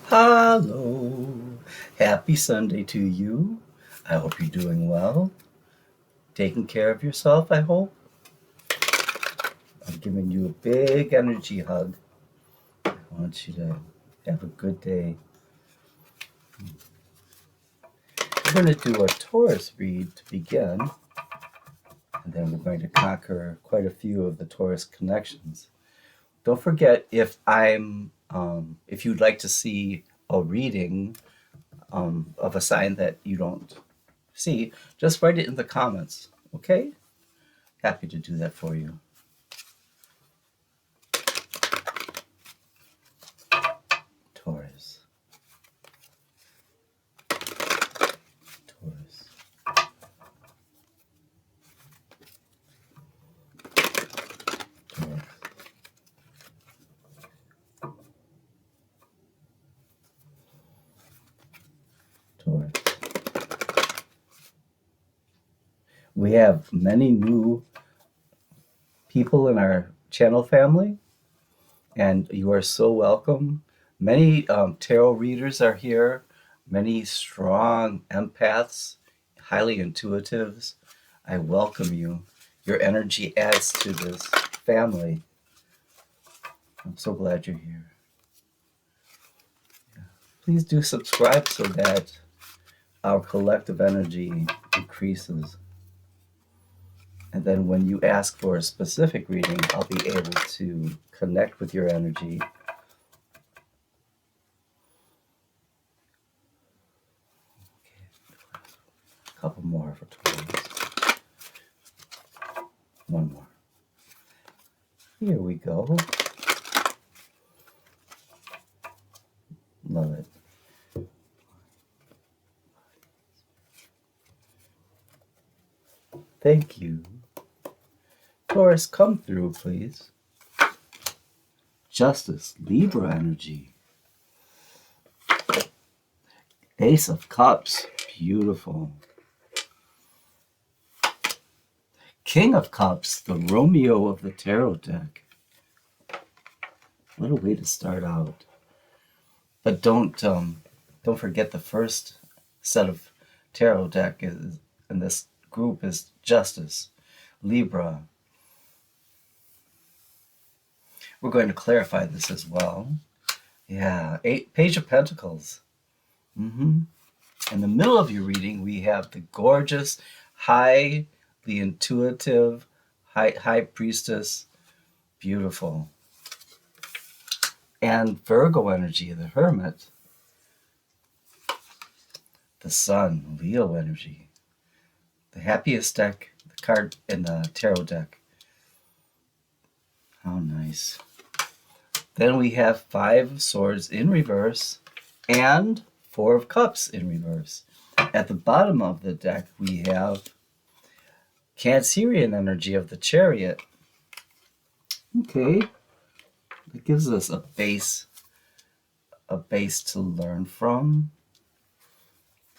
Hello. Happy Sunday to you. I hope you're doing well. Taking care of yourself, I hope. I'm giving you a big energy hug. I want you to have a good day. We're going to do a Taurus read to begin, and then we're going to conquer quite a few of the Taurus connections. Don't forget, if you'd like to see a reading of a sign that you don't see, just write it in the comments, okay? Happy to do that for you. Taurus. Taurus. Taurus. Taurus. We have many new people in our channel family, and you are so welcome. Many tarot readers are here, many strong empaths, highly intuitives. I welcome you. Your energy adds to this family. I'm so glad you're here. Please do subscribe so that our collective energy increases. And then when you ask for a specific reading, I'll be able to connect with your energy. A couple more for Taurus. One more. Here we go. Love it. Thank you. Taurus, come through, please. Justice, Libra energy. Ace of Cups, beautiful. King of Cups, the Romeo of the tarot deck. What a way to start out. But don't forget the first set of tarot deck is in this group is Justice, Libra. We're going to clarify this as well. Yeah, Page of Pentacles. In the middle of your reading, we have the gorgeous, the intuitive, high priestess, beautiful. And Virgo energy, the Hermit. The Sun, Leo energy. The happiest deck, the card in the tarot deck. How nice. Then we have Five of Swords in reverse and Four of Cups in reverse. At the bottom of the deck, we have Cancerian energy of the Chariot. Okay. It gives us a base to learn from.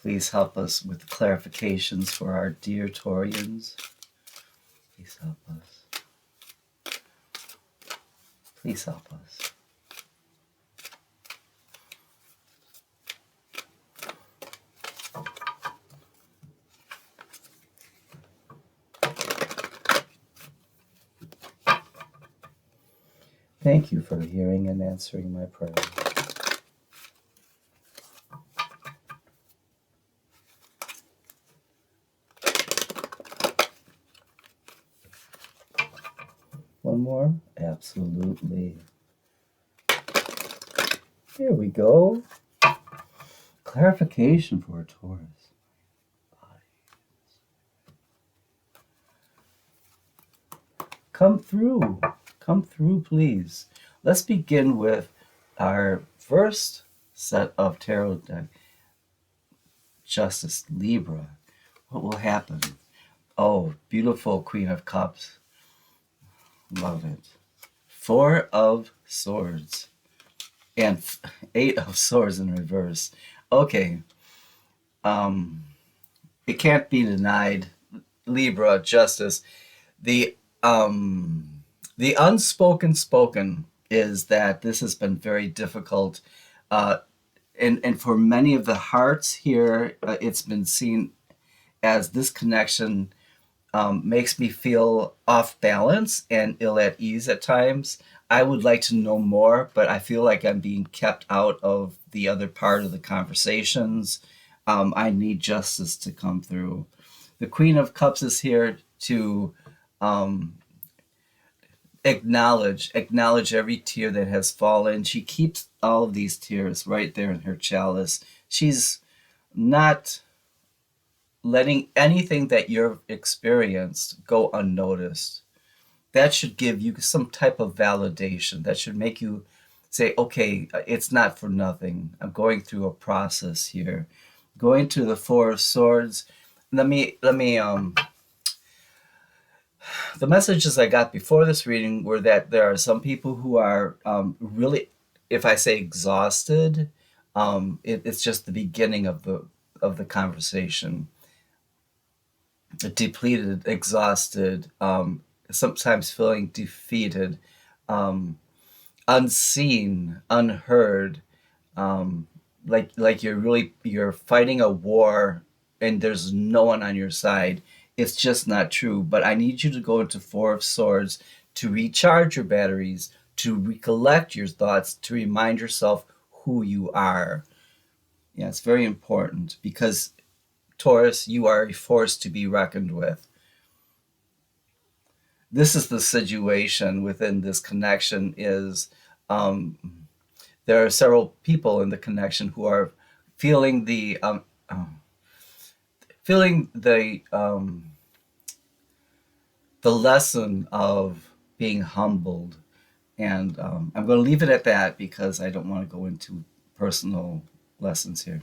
Please help us with clarifications for our dear Taurians. Please help us. Please help us. Thank you for hearing and answering my prayer. One more? Absolutely. Here we go. Clarification for a Taurus. Come through, please. Let's begin with our first set of tarot deck. Justice, Libra. What will happen? Oh, beautiful Queen of Cups. Love it. Four of Swords. And Eight of Swords in reverse. Okay. It can't be denied. Libra, Justice. The unspoken spoken is that this has been very difficult. and for many of the hearts here, it's been seen as this connection makes me feel off balance and ill at ease at times. I would like to know more, but I feel like I'm being kept out of the other part of the conversations. I need justice to come through. The Queen of Cups is here to um, acknowledge every tear that has fallen. She keeps all of these tears right there in her chalice. She's not letting anything that you've experienced go unnoticed. That should give you some type of validation. That should make you say, okay, it's not for nothing. I'm going through a process here. Going to the Four of Swords. Let me the messages I got before this reading were that there are some people who are really, if I say exhausted, it's just the beginning of the conversation. Depleted, exhausted, sometimes feeling defeated, um, unseen, unheard, like you're fighting a war and there's no one on your side. It's just not true. But I need you to go into Four of Swords to recharge your batteries, to recollect your thoughts, to remind yourself who you are. Yeah, it's very important because Taurus, you are a force to be reckoned with. This is the situation within this connection is um, there are several people in the connection who are feeling feeling the lesson of being humbled, and I'm going to leave it at that because I don't want to go into personal lessons here.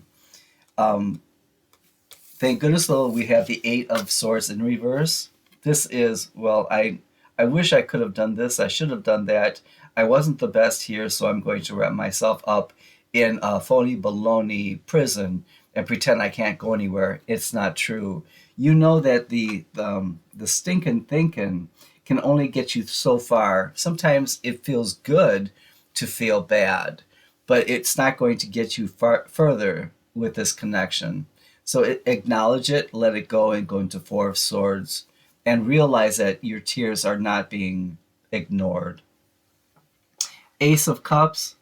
Um, Thank goodness though we have the Eight of Swords in reverse. This is, well, I wish I could have done this. I should have done that. I wasn't the best here, so I'm going to wrap myself up in a phony baloney prison and pretend I can't go anywhere. It's not true. You know that the stinking thinking can only get you so far. Sometimes it feels good to feel bad, but it's not going to get you far further with this connection. So acknowledge it, let it go, and go into Four of Swords, and realize that your tears are not being ignored. Ace of Cups.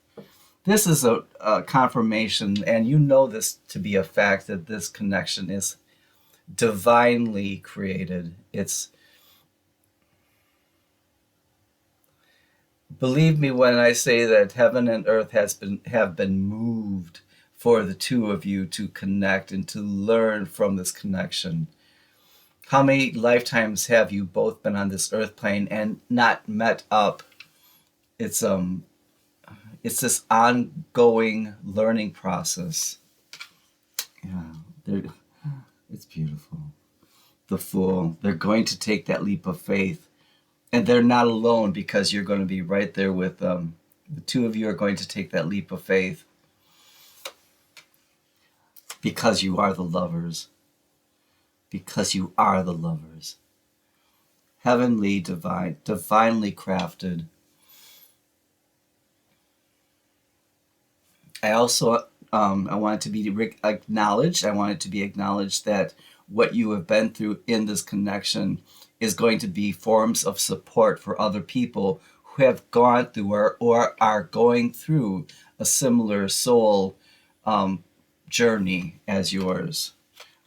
This is a confirmation, and you know this to be a fact that this connection is divinely created. It's, believe me when I say that heaven and earth have been moved for the two of you to connect and to learn from this connection. How many lifetimes have you both been on this earth plane and not met up? It's it's this ongoing learning process. Yeah, it's beautiful. The Fool. They're going to take that leap of faith, and they're not alone because you're going to be right there with them. The two of you are going to take that leap of faith because you are the lovers. Because you are the lovers. Heavenly, divine, divinely crafted. I also I want it to be acknowledged. I want it to be acknowledged that what you have been through in this connection is going to be forms of support for other people who have gone through or are going through a similar soul um, journey as yours.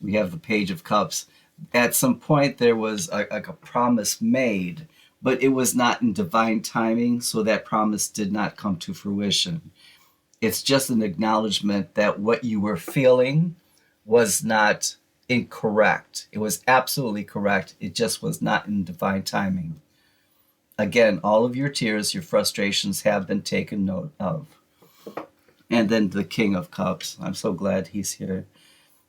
We have the Page of Cups. At some point, there was like a promise made, but it was not in divine timing, so that promise did not come to fruition. It's just an acknowledgement that what you were feeling was not incorrect. It was absolutely correct. It just was not in divine timing. Again, all of your tears, your frustrations have been taken note of. And then the King of Cups. I'm so glad he's here.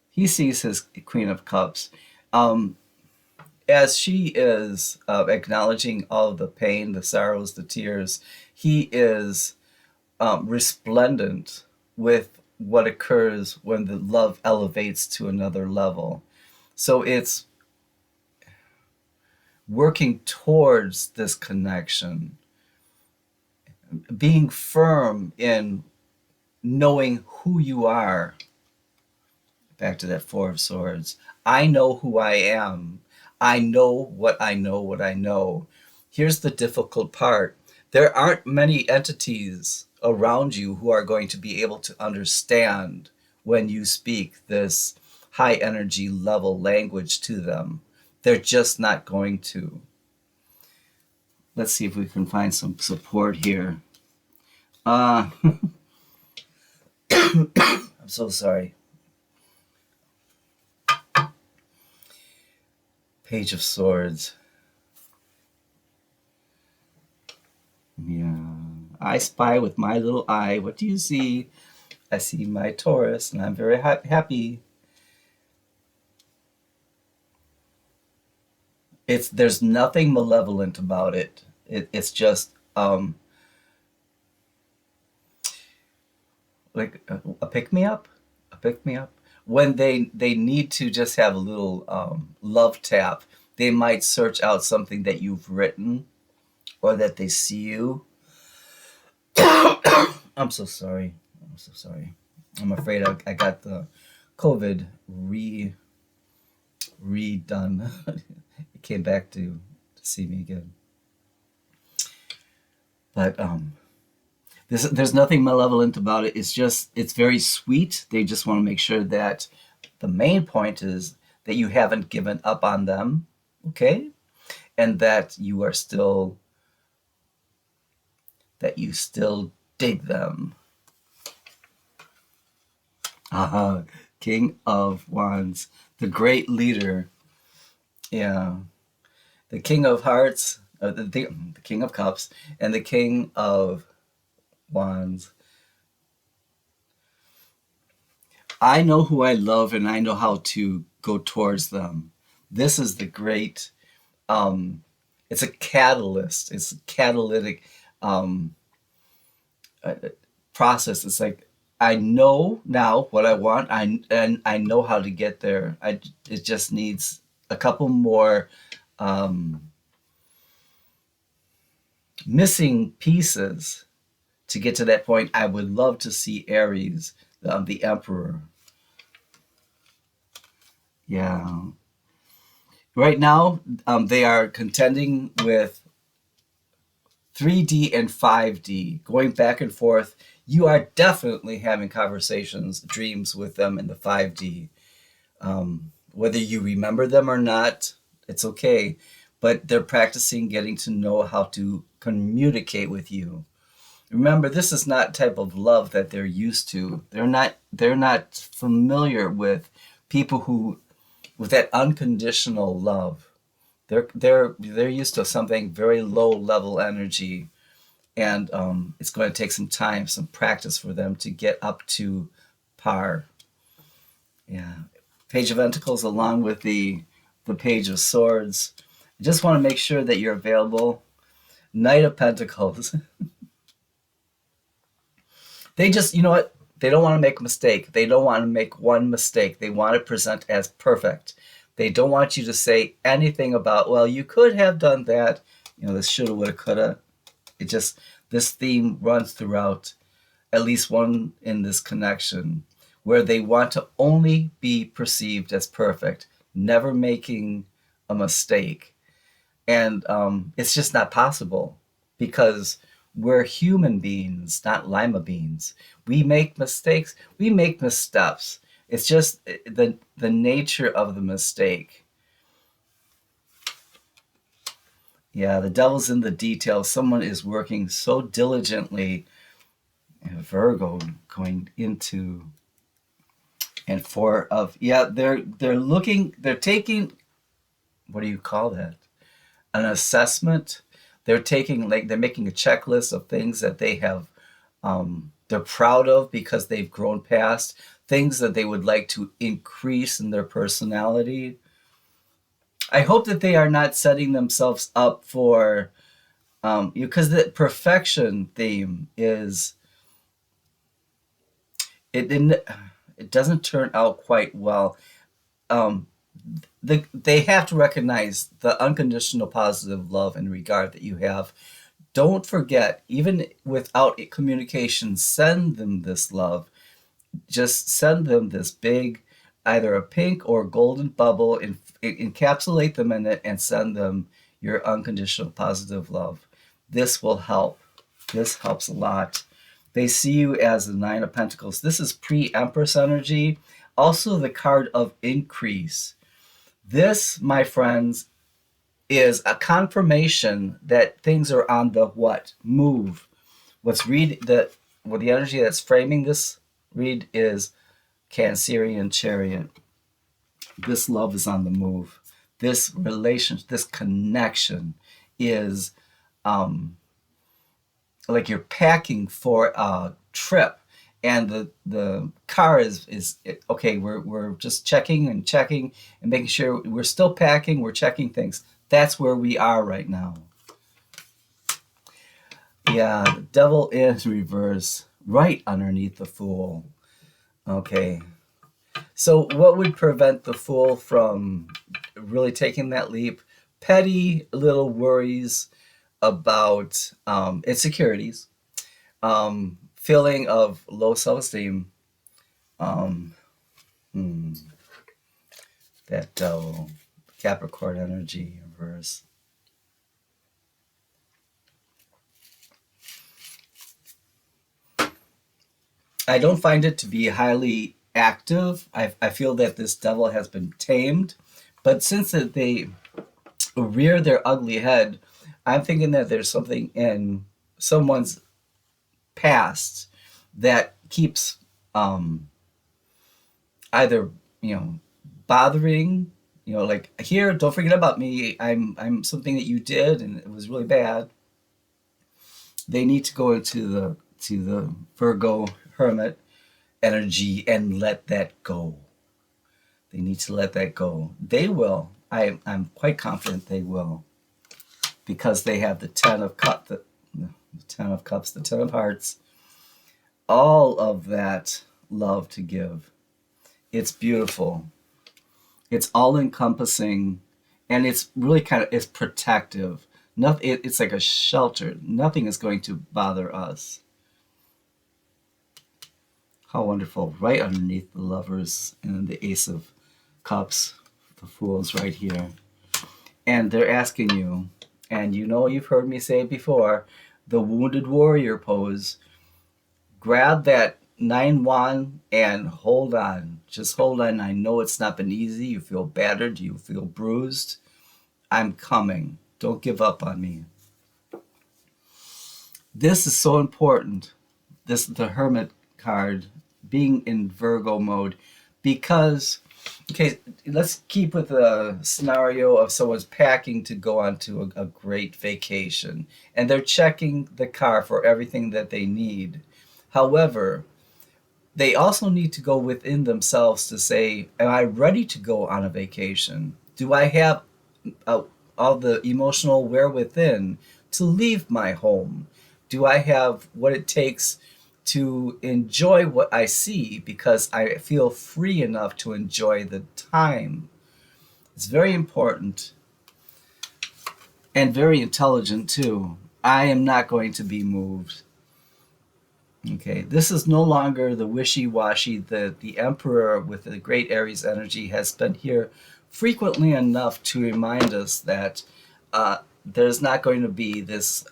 He sees his Queen of Cups. Um, as she is acknowledging all of the pain, the sorrows, the tears, he is resplendent with what occurs when the love elevates to another level. So it's working towards this connection, being firm in knowing who you are. Back to that Four of Swords. I know who I am. I know what I know what I know. Here's the difficult part. There aren't many entities around you who are going to be able to understand when you speak this high energy level language to them. They're just not going to. Let's see if we can find some support here. I'm so sorry. Page of Swords. Yeah. I spy with my little eye. What do you see? I see my Taurus, and I'm very happy. There's nothing malevolent about it. It's just like a pick me up, a pick me up. When they need to just have a little love tap, they might search out something that you've written or that they see you. I'm so sorry. I'm so sorry. I'm afraid I got the COVID redone. It came back to see me again. But there's nothing malevolent about it. It's very sweet. They just want to make sure that the main point is that you haven't given up on them, okay, and that you still dig them. King of Wands, the great leader. Yeah, the King of Hearts, the King of Cups, and the King of Wands. I know who I love, and I know how to go towards them. This is the great. It's a catalyst. It's a catalytic uh, process. It's like I know now what I want. And I know how to get there. It just needs a couple more missing pieces to get to that point. I would love to see Aries, the Emperor. Yeah. Right now, they are contending with 3D and 5D, going back and forth. You are definitely having conversations, dreams with them in the 5D. Whether you remember them or not, it's okay. But they're practicing getting to know how to communicate with you. Remember, this is not type of love that they're used to. They're not familiar with people who with that unconditional love. They're used to something very low level energy, and it's going to take some time, some practice for them to get up to par. Yeah, Page of Pentacles along with the Page of Swords. I just want to make sure that you're available. Knight of Pentacles. They just, you know what? They don't want to make a mistake. They don't want to make one mistake. They want to present as perfect. They don't want you to say anything about, well, you could have done that. This shoulda, woulda, coulda. This theme runs throughout at least one in this connection where they want to only be perceived as perfect, never making a mistake. And it's just not possible because we're human beings, not lima beans. We make mistakes. We make missteps. It's just the nature of the mistake. Yeah, the devil's in the details. Someone is working so diligently. Virgo going into and four of they're taking, what do you call that? An assessment. They're making a checklist of things that they have they're proud of because they've grown past, things that they would like to increase in their personality. I hope that they are not setting themselves up for because the perfection theme is it doesn't turn out quite well. They have to recognize the unconditional positive love and regard that you have. Don't forget, even without communication, send them this love. Just send them this big, either a pink or golden bubble, encapsulate them in it, and send them your unconditional positive love. This will help. This helps a lot. They see you as the Nine of Pentacles. This is pre-Empress energy, also the card of increase. This, my friends, is a confirmation that things are on the what? Move. The energy that's framing this read is Cancerian Chariot. This love is on the move. This relation, this connection is like you're packing for a trip, and the car is okay. We're just checking and making sure we're still packing. We're checking things. That's where we are right now. Yeah, the Devil in reverse, right underneath the Fool. Okay. So what would prevent the Fool from really taking that leap? Petty little worries about insecurities, feeling of low self-esteem, that Devil, Capricorn energy reverse. I don't find it to be highly active. I feel that this devil has been tamed, but since they rear their ugly head, I'm thinking that there's something in someone's past that keeps either bothering, like, here, don't forget about me. I'm something that you did and it was really bad. They need to go into the Virgo Hermit energy and let that go. They need to let that go. They will. I'm quite confident they will, because they have the Ten of Cups, the Ten of Cups, the Ten of Hearts, all of that love to give. It's beautiful. It's all encompassing, and it's really it's protective. It's like a shelter. Nothing is going to bother us. How wonderful. Right underneath the Lovers and the Ace of Cups, the Fool's right here. And they're asking you, and you've heard me say it before, the Wounded Warrior pose. Grab that 9-1 and hold on. Just hold on. I know it's not been easy. You feel battered. You feel bruised. I'm coming. Don't give up on me. This is so important. The Hermit card being in Virgo mode, because, okay, let's keep with the scenario of someone's packing to go on to a great vacation, and they're checking the car for everything that they need. However, they also need to go within themselves to say, am I ready to go on a vacation? Do I have all the emotional wherewithal to leave my home? Do I have what it takes to enjoy what I see, because I feel free enough to enjoy the time? It's very important, and very intelligent too. I am not going to be moved. Okay, this is no longer the wishy-washy. The Emperor with the great Aries energy has been here frequently enough to remind us that there's not going to be this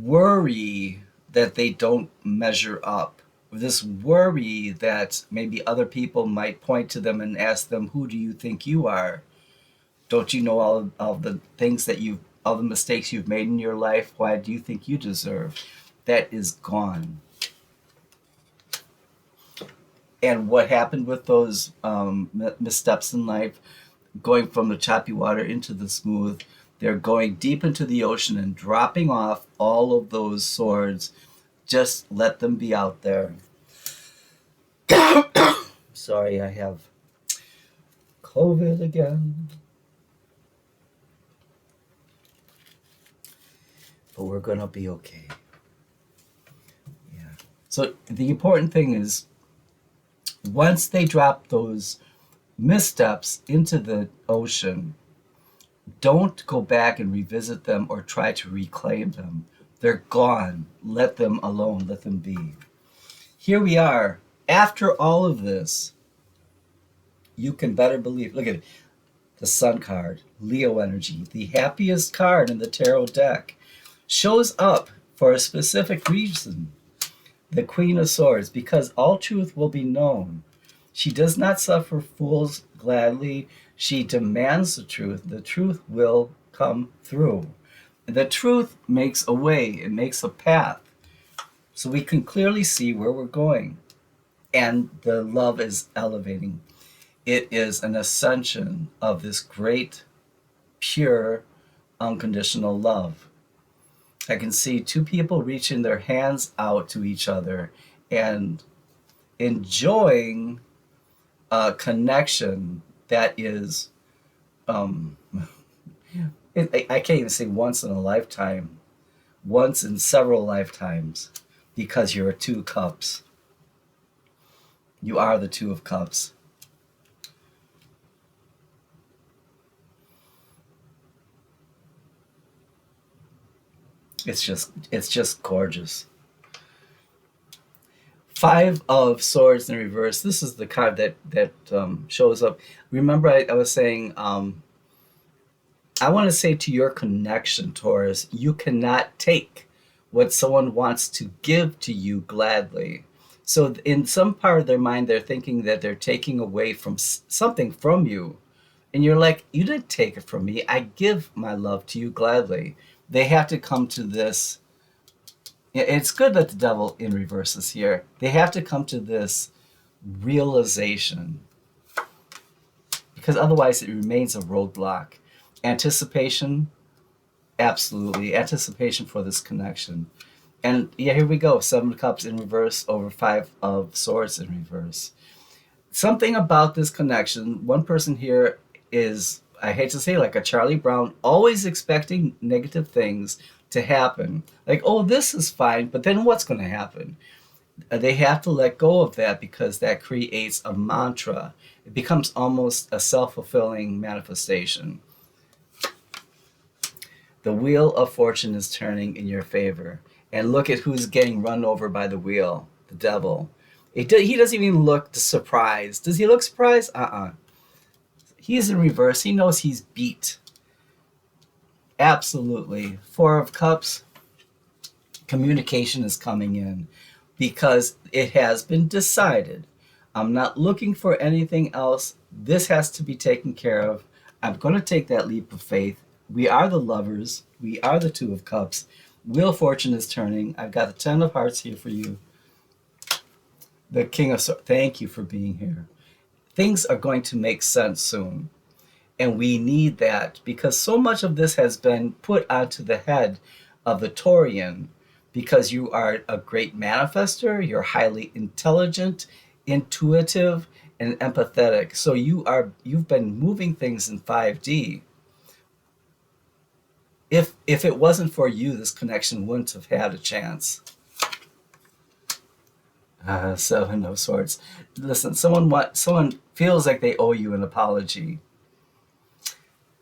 worry that they don't measure up. This worry that maybe other people might point to them and ask them, who do you think you are? Don't you know all the things all the mistakes you've made in your life? Why do you think you deserve? That is gone. And what happened with those missteps in life, going from the choppy water into the smooth, they're going deep into the ocean and dropping off all of those swords. Just let them be out there. Sorry, I have COVID again. But we're going to be okay. Yeah. So the important thing is, once they drop those missteps into the ocean, Don't go back and revisit them or try to reclaim them. They're gone. Let them alone. Let them be. Here we are. After all of this, you can better believe. Look at it. The Sun card, Leo energy, the happiest card in the tarot deck, shows up for a specific reason. The Queen of Swords, because all truth will be known. She does not suffer fools gladly. She demands the truth. The truth will come through. The truth makes a way, it makes a path. So we can clearly see where we're going. And the love is elevating. It is an ascension of this great, pure, unconditional love. I can see two people reaching their hands out to each other and enjoying a connection that is, um, I can't even say once in a lifetime, once in several lifetimes, because you're a two cups. You are the two of cups. It's just gorgeous. Five of Swords in reverse. This is the card that shows up. Remember, I was saying, I want to say to your connection, Taurus, you cannot take what someone wants to give to you gladly. So, in some part of their mind, they're thinking that they're taking away from something from you. And you're like, you didn't take it from me. I give my love to you gladly. They have to come to this. It's good that the devil in reverse is here. They have to come to this realization, because otherwise it remains a roadblock. Anticipation, absolutely. Anticipation for this connection. And yeah, here we go. Seven of Cups in reverse over Five of Swords in reverse. Something about this connection, one person here is, I hate to say, like a Charlie Brown, always expecting negative things to happen. Like, oh, this is fine, but then what's going to happen? They have to let go of that, because that creates a mantra. It becomes almost a self-fulfilling manifestation. The wheel of fortune is turning in your favor. And look at who's getting run over by the wheel, the devil. He doesn't even look surprised. Does he look surprised? He's in reverse. He knows he's beat. Absolutely. Four of Cups, communication is coming in, because it has been decided. I'm not looking for anything else. This has to be taken care of. I'm going to take that leap of faith. We are the lovers. We are the Two of Cups. Wheel of Fortune is turning. I've got the Ten of Hearts here for you. The King of Swords. Thank you for being here. Things are going to make sense soon. And we need that, because so much of this has been put onto the head of the Taurian, because you are a great manifester, you're highly intelligent, intuitive, and empathetic. So you've been moving things in 5D. If it wasn't for you, this connection wouldn't have had a chance. Seven of Swords. Listen, someone feels like they owe you an apology.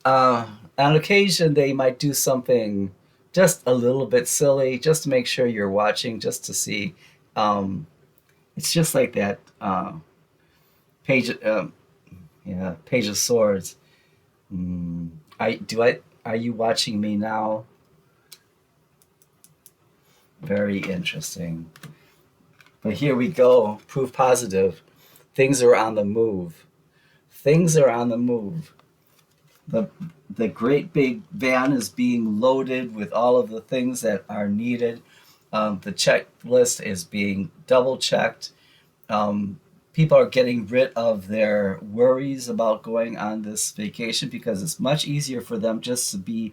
On occasion, they might do something just a little bit silly, just to make sure you're watching, just to see. It's just like that page. Page of Swords. Are you watching me now? Very interesting. But here we go. Proof positive. Things are on the move. Things are on the move. The great big van is being loaded with all of the things that are needed. The checklist is being double checked. People are getting rid of their worries about going on this vacation, because it's much easier for them just to be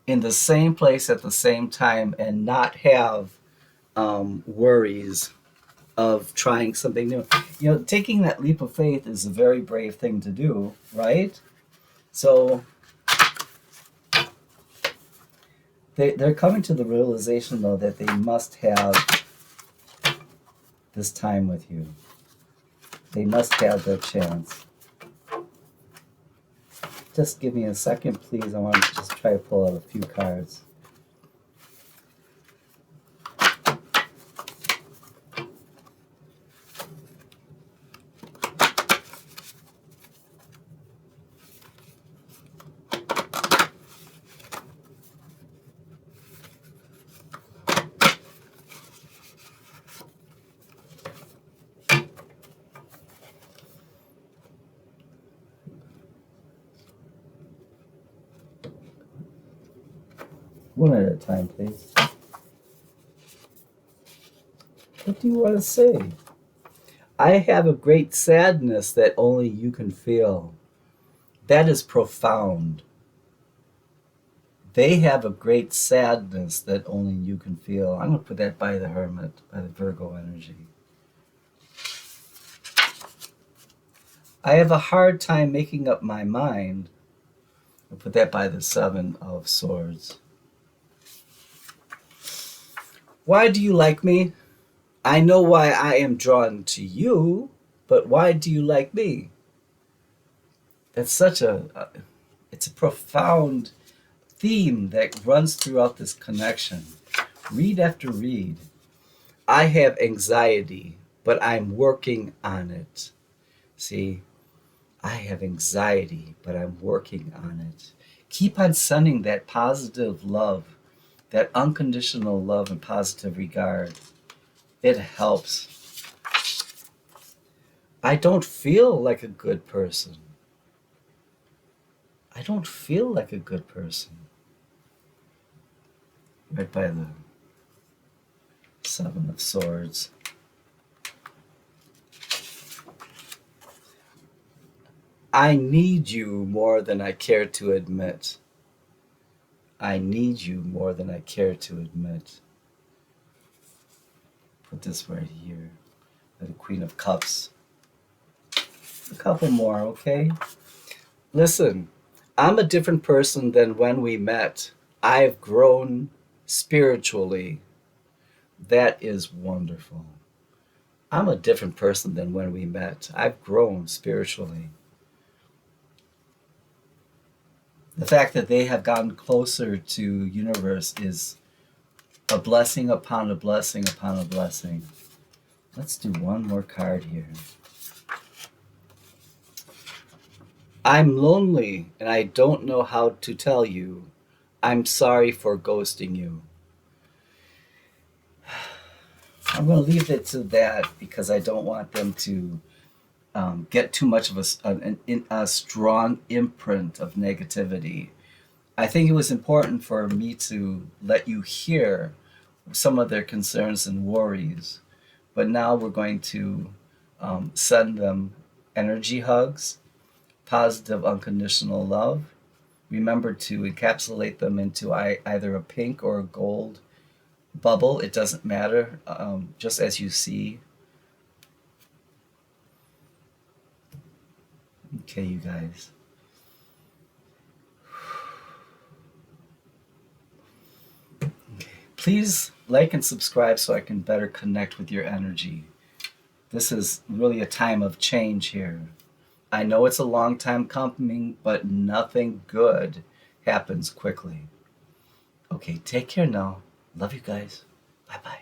in the same place at the same time and not have worries of trying something new. Taking that leap of faith is a very brave thing to do, right? So they're coming to the realization, though, that they must have this time with you. They must have their chance. Just give me a second, please. I want to just try to pull out a few cards. One at a time, please. What do you want to say? I have a great sadness that only you can feel. That is profound. They have a great sadness that only you can feel. I'm going to put that by the Hermit, by the Virgo energy. I have a hard time making up my mind. I'll put that by the Seven of Swords. Why do you like me? I know why I am drawn to you, but why do you like me? That's such it's a profound theme that runs throughout this connection. Read after read. I have anxiety, but I'm working on it. See, I have anxiety, but I'm working on it. Keep on sending that positive love, that unconditional love and positive regard. It helps. I don't feel like a good person. I don't feel like a good person. Right by the Seven of Swords. I need you more than I care to admit. I need you more than I care to admit. Put this right here. The Queen of Cups. A couple more, okay? Listen, I'm a different person than when we met. I've grown spiritually. That is wonderful. I'm a different person than when we met. I've grown spiritually. The fact that they have gotten closer to universe is a blessing upon a blessing upon a blessing. Let's do one more card here. I'm lonely and I don't know how to tell you. I'm sorry for ghosting you. I'm going to leave it to that because I don't want them to get too much of a strong imprint of negativity. I think it was important for me to let you hear some of their concerns and worries, but now we're going to send them energy hugs, positive unconditional love. Remember to encapsulate them into either a pink or a gold bubble. It doesn't matter, just as you see. Okay, you guys. Okay. Please like and subscribe so I can better connect with your energy. This is really a time of change here. I know it's a long time coming, but nothing good happens quickly. Okay, take care now. Love you guys. Bye-bye.